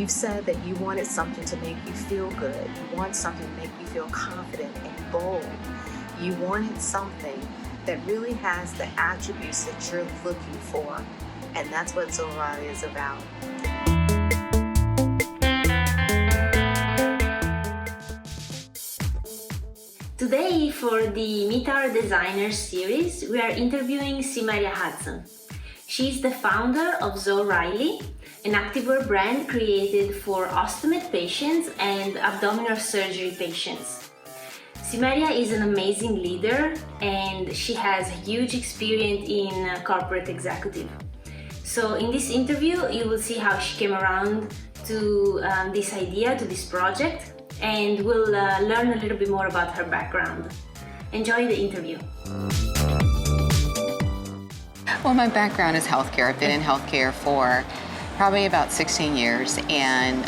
You've said that you wanted something to make you feel good. You want something to make you feel confident and bold. You wanted something that really has the attributes that you're looking for. And that's what Zoe Rally is about. Today, for the Meet Our Designers series, we are interviewing Symeria Hudson. She's the founder of Zoe Rally, an activewear brand created for ostomy patients and abdominal surgery patients. Symeria is an amazing leader and she has huge experience in corporate executive. So in this interview, you will see how she came around to this idea, to this project, and we'll learn a little bit more about her background. Enjoy the interview. Well, my background is healthcare. I've been in healthcare for probably about 16 years and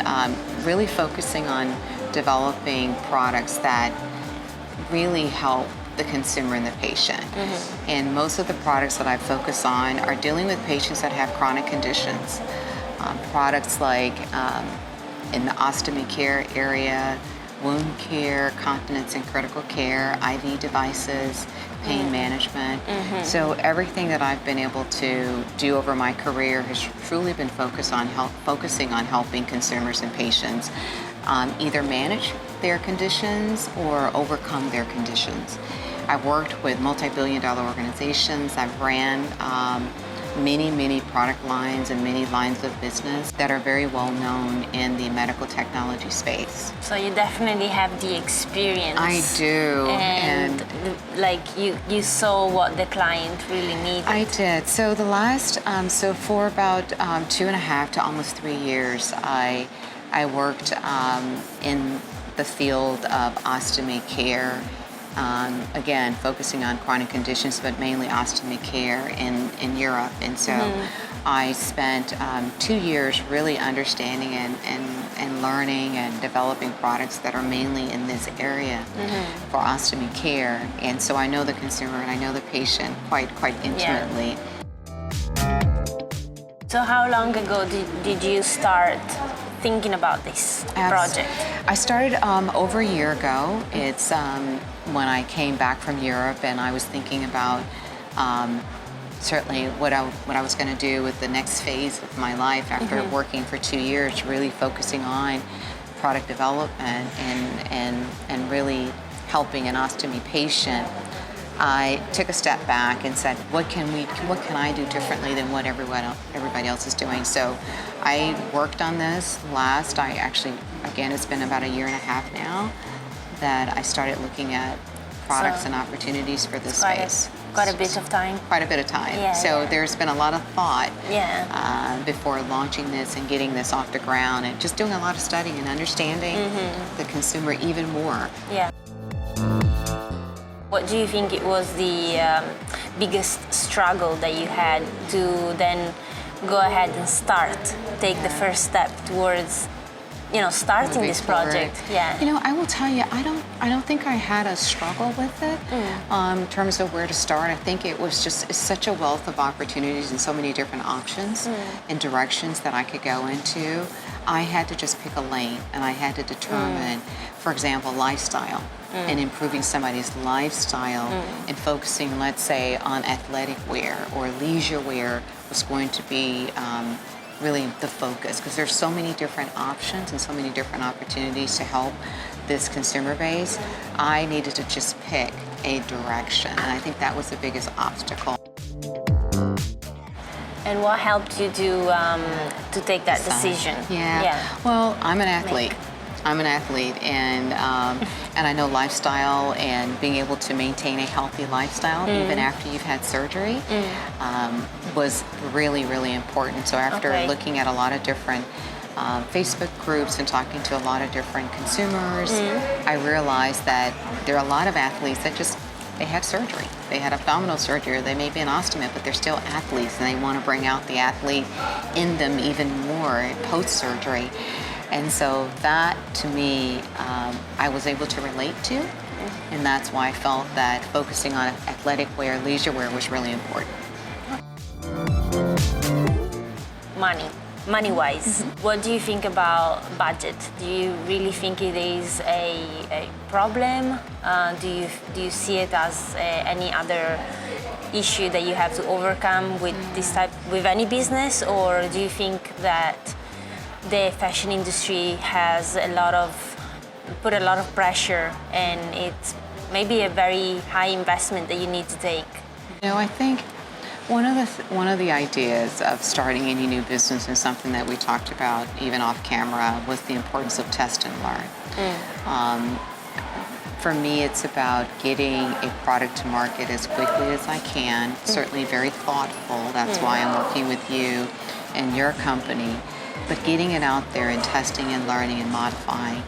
really focusing on developing products that really help the consumer and the patient. Mm-hmm. And most of the products that I focus on are dealing with patients that have chronic conditions. Products like in the ostomy care area, wound care, continence and critical care, IV devices, pain management. Mm-hmm. So everything that I've been able to do over my career has truly been focusing on helping consumers and patients either manage their conditions or overcome their conditions. I've worked with multi-billion-dollar organizations. I've ran many product lines and many lines of business that are very well known in the medical technology space. So you definitely have the experience. I do. And like you saw what the client really needed. I did. So the last, for about 2.5 to almost 3 years, I worked in the field of ostomy care. Again, focusing on chronic conditions, but mainly ostomy care in Europe. And so I spent 2 years really understanding and learning and developing products that are mainly in this area for ostomy care. And so I know the consumer and I know the patient quite intimately. Yeah. So how long ago did you start thinking about this project? I started over a year ago. It's when I came back from Europe and I was thinking about certainly what I was going to do with the next phase of my life after working for 2 years, really focusing on product development and really helping an ostomy patient. I took a step back and said, what can I do differently than what everybody else is doing? So I worked on this again, it's been about 1.5 years now that I started looking at products and opportunities for this space. Quite a bit of time. Quite a bit of time. Yeah, there's been a lot of thought before launching this and getting this off the ground and just doing a lot of studying and understanding the consumer even more. Yeah. What do you think it was the biggest struggle that you had to then go ahead and take the first step towards, starting this project? Yeah. I will tell you, I don't think I had a struggle with it in terms of where to start. I think it's such a wealth of opportunities and so many different options and directions that I could go into. I had to just pick a lane and I had to determine, for example, lifestyle. And improving somebody's lifestyle and focusing, let's say, on athletic wear or leisure wear was going to be really the focus, because there's so many different options and so many different opportunities to help this consumer base. I needed to just pick a direction, and I think that was the biggest obstacle. And what helped you to take that decision? Yeah. Well, I'm an athlete. And I know lifestyle and being able to maintain a healthy lifestyle even after you've had surgery was really important. So after looking at a lot of different Facebook groups and talking to a lot of different consumers, I realized that there are a lot of athletes that they have surgery. They had abdominal surgery, or they may be an ostomy, but they're still athletes and they want to bring out the athlete in them even more post-surgery. And so that, to me, I was able to relate to, and that's why I felt that focusing on athletic wear, leisure wear was really important. Money-wise, what do you think about budget? Do you really think it is a problem? Do you see it as any other issue that you have to overcome with with any business, or do you think that the fashion industry has put a lot of pressure and it's maybe a very high investment that you need to take? I think one of the ideas of starting any new business, and something that we talked about even off camera, was the importance of test and learn. For me, it's about getting a product to market as quickly as I can, certainly very thoughtful. That's why I'm working with you and your company. But getting it out there and testing and learning and modifying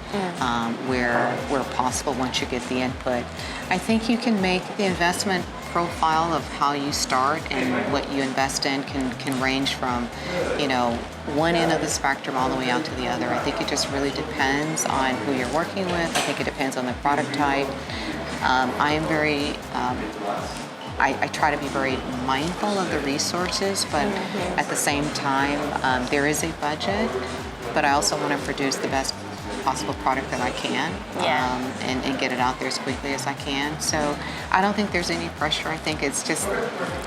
where possible once you get the input. I think you can make the investment profile of how you start and what you invest in can range from, one end of the spectrum all the way out to the other. I think it just really depends on who you're working with. I think it depends on the product type. I am very I try to be very mindful of the resources, but at the same time, there is a budget, but I also want to produce the best possible product that I can and get it out there as quickly as I can. So I don't think there's any pressure. I think it's just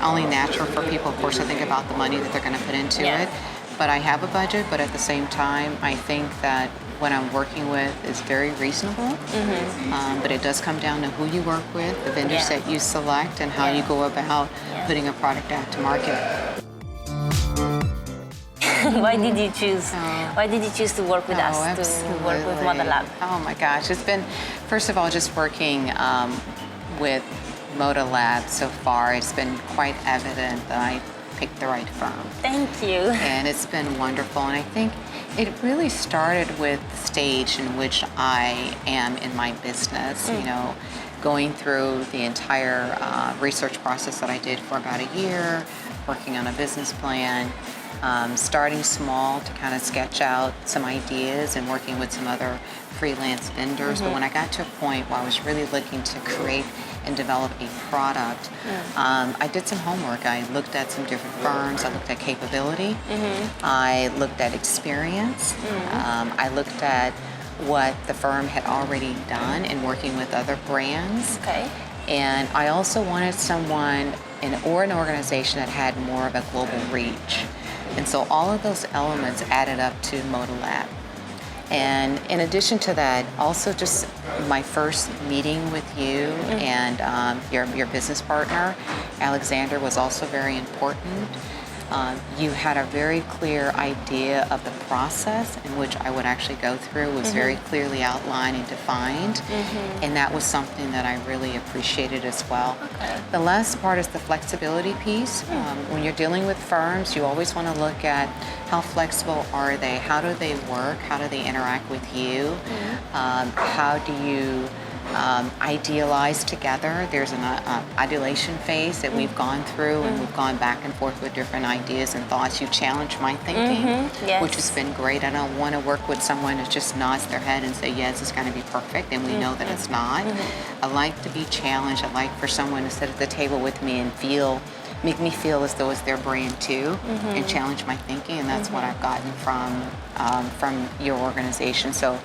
only natural for people, of course, to think about the money that they're going to put into it. But I have a budget, but at the same time, I think that what I'm working with is very reasonable, but it does come down to who you work with, the vendors that you select, and how you go about putting a product out to market. Why did you choose? Why did you choose to work with us, absolutely. to work with Moda Lab? Oh my gosh, it's been, first of all, just working with Moda Lab so far, it's been quite evident that I picked the right firm. Thank you. And it's been wonderful, and I think it really started with the stage in which I am in my business, going through the entire research process that I did for about a year, working on a business plan, starting small to kind of sketch out some ideas and working with some other freelance vendors. But when I got to a point where I was really looking to create and develop a product, I did some homework. I looked at some different firms. I looked at capability. I looked at experience. I looked at what the firm had already done in working with other brands. Okay. And I also wanted someone or an organization that had more of a global reach. And so all of those elements added up to Moda Lab. And in addition to that, also just my first meeting with you and your business partner, Alexander, was also very important. You had a very clear idea of the process in which I would actually go through. It was very clearly outlined and defined, and that was something that I really appreciated as well. Okay. The last part is the flexibility piece. When you're dealing with firms, you always want to look at how flexible are they, how do they work, how do they interact with you, how do you idealize together. There's an ideation phase that we've gone through, and we've gone back and forth with different ideas and thoughts. You challenge my thinking, which has been great. I don't want to work with someone that just nods their head and say, yes, it's going to be perfect, and we know that it's not. I like to be challenged. I like for someone to sit at the table with me and make me feel as though it's their brand too, and challenge my thinking, and that's what I've gotten from your organization. So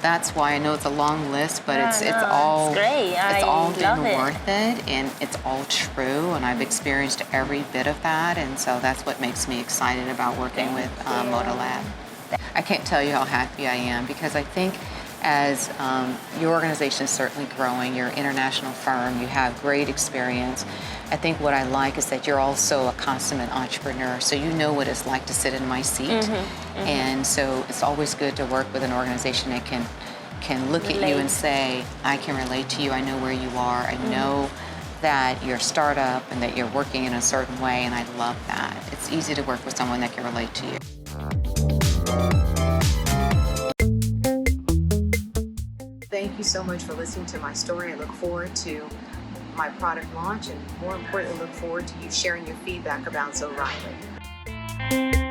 that's why I know it's a long list, but it's all great. It's all been love it. worth it, and it's all true, and I've experienced every bit of that, and so that's what makes me excited about working with Moda Lab. I can't tell you how happy I am, because I think as your organization is certainly growing, you're an international firm, you have great experience. I think what I like is that you're also a consummate entrepreneur, so you know what it's like to sit in my seat. And so it's always good to work with an organization that can look at you and say, I can relate to you, I know where you are, I know that you're a startup and that you're working in a certain way, and I love that. It's easy to work with someone that can relate to you. Thank you so much for listening to my story. I look forward to my product launch, and more importantly, look forward to you sharing your feedback about Zoe Rally.